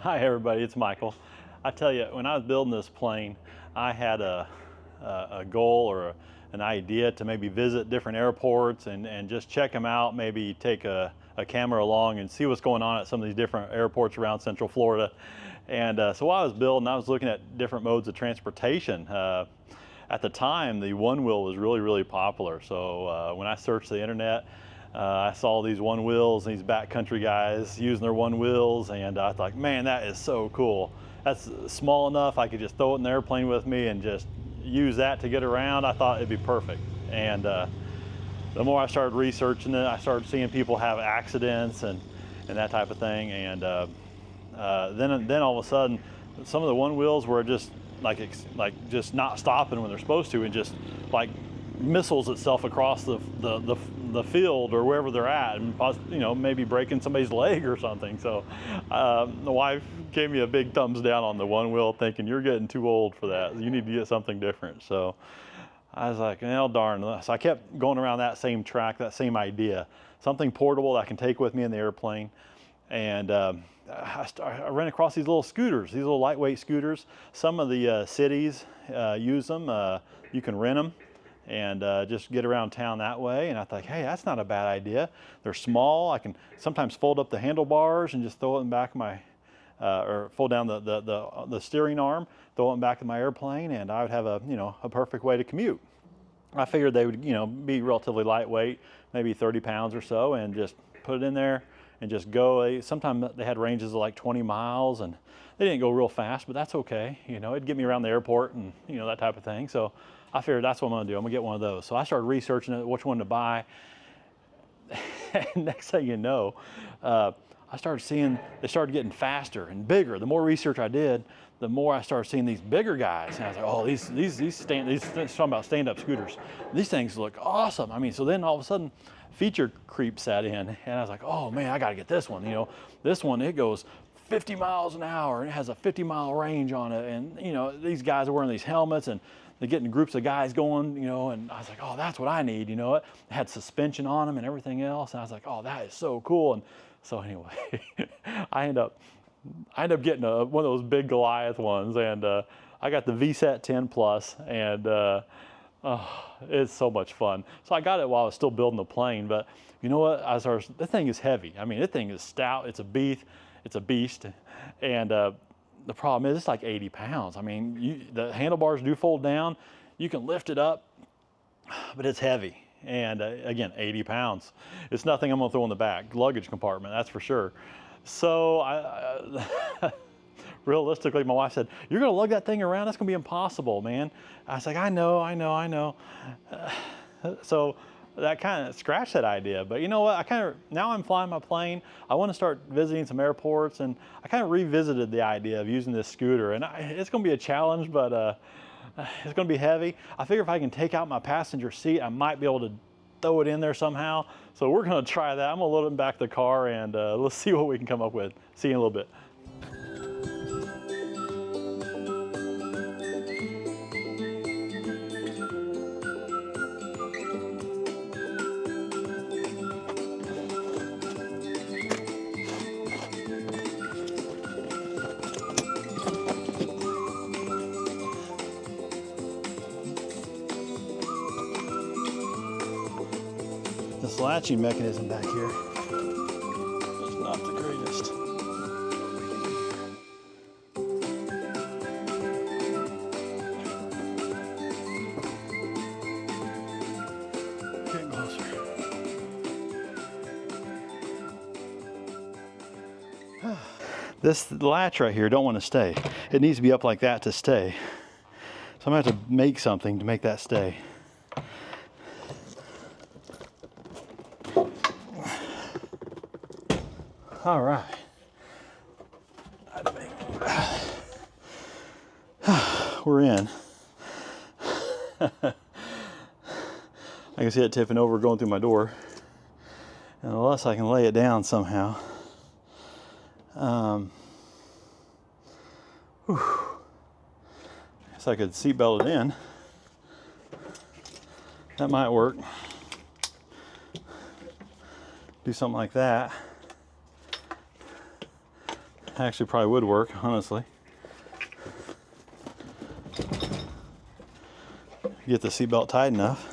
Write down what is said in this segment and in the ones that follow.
Hi everybody, it's Michael. I tell you, when I was building this plane, I had a goal or an idea to maybe visit different airports and just check them out, maybe take a camera along and see what's going on at some of these different airports around Central Florida. And so while I was building, I was looking at different modes of transportation. At the time, the one wheel was really popular. So when I searched the internet, I saw these one wheels, these backcountry guys using their one wheels, and I thought, man, that is so cool. That's small enough I could just throw it in the airplane with me and just use that to get around. I thought it'd be perfect. And the more I started researching it, I started seeing people have accidents and that type of thing. And then all of a sudden, some of the one wheels were just just not stopping when they're supposed to, and just like missiles itself across the field or wherever they're at, and maybe breaking somebody's leg or something. So the wife gave me a big thumbs down on the one wheel, thinking you're getting too old for that. You need to get something different. So I was like, well, darn. So I kept going around that same track, that same idea, something portable that I can take with me in the airplane. And I ran across these little scooters, these little lightweight scooters. Some of the cities use them. You can rent them and just get around town that way. And I thought, hey, that's not a bad idea. They're small. I can sometimes fold up the handlebars and just throw it in the back of my, or fold down the steering arm, throw it in the back of my airplane, and I would have a perfect way to commute. I figured they would be relatively lightweight, maybe 30 pounds or so, and just put it in there and just go. Sometimes they had ranges of like 20 miles, and they didn't go real fast, but that's okay. It'd get me around the airport and that type of thing. So I figured that's what I'm gonna do. I'm gonna get one of those. So I started researching it, which one to buy. And next thing you know, I started seeing they started getting faster and bigger. The more research I did, the more I started seeing these bigger guys. And I was like, oh, these talking about stand-up scooters. These things look awesome. I mean, so then all of a sudden, feature creep set in, and I was like, oh man, I got to get this one. This one, it goes 50 miles an hour and it has a 50-mile range on it. And these guys are wearing these helmets, and they're getting groups of guys going, and I was like, oh, that's what I need. It had suspension on them and everything else. And I was like, oh, that is so cool. And so anyway, I end up getting one of those big Goliath ones, and I got the VSET 10 Plus, and it's so much fun. So I got it while I was still building the plane, but you know what? This thing is heavy. I mean, this thing is stout. It's a beast, and the problem is it's like 80 pounds. I mean, the handlebars do fold down. You can lift it up, but it's heavy. And again, 80 pounds. It's nothing I'm gonna throw in the back luggage compartment, that's for sure. So realistically, my wife said, you're gonna lug that thing around? That's gonna be impossible, man. I was like, I know. So that kind of scratched that idea. But you know what? Now I'm flying my plane. I want to start visiting some airports, and I kind of revisited the idea of using this scooter. And it's going to be a challenge, but it's going to be heavy. I figure if I can take out my passenger seat, I might be able to throw it in there somehow. So we're going to try that. I'm going to load it in the back of the car, and let's see what we can come up with. See you in a little bit. This latching mechanism back here is not the greatest. Getting closer. This latch right here don't want to stay. It needs to be up like that to stay. So I'm gonna have to make something to make that stay. All right. We're in. I can see it tipping over going through my door. And unless I can lay it down somehow. Guess I could seatbelt it in. That might work. Do something like that. Actually probably would work, honestly. Get the seatbelt tight enough.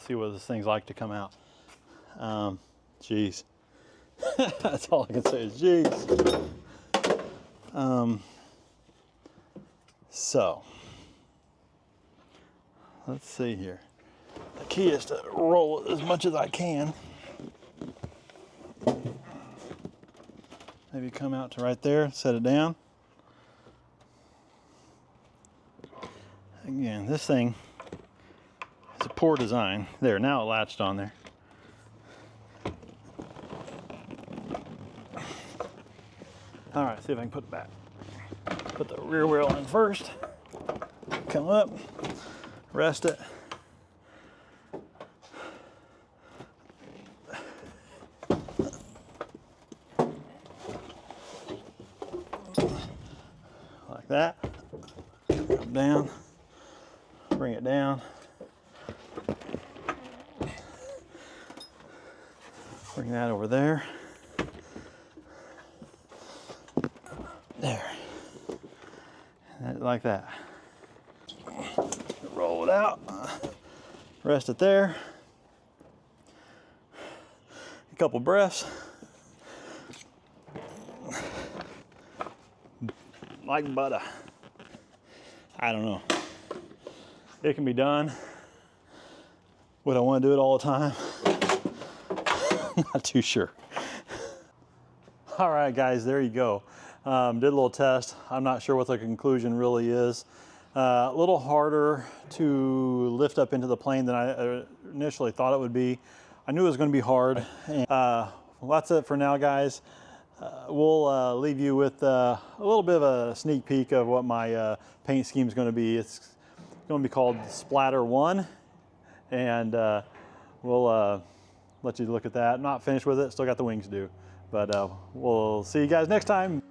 See what this thing's like to come out. Geez. That's all I can say is geez. So, let's see here. The key is to roll it as much as I can. Maybe come out to right there, set it down. Again, this thing is a poor design. There, now it latched on there. All right, see if I can put it back. Put the rear wheel in first. Come up, rest it. Like that. Come down, bring it down. Bring that over there. There. Like that. Roll it out. Rest it there. A couple breaths. Like butter. I don't know. It can be done. Would I want to do it all the time? Not too sure. All right, guys, there you go. Did a little test. I'm not sure what the conclusion really is. A little harder to lift up into the plane than I initially thought it would be. I knew it was going to be hard. And, well, that's it for now, guys. We'll leave you with a little bit of a sneak peek of what my paint scheme is going to be. It's going to be called Splatter One, and we'll let you look at that. I'm not finished with it. Still got the wings to do. But we'll see you guys next time.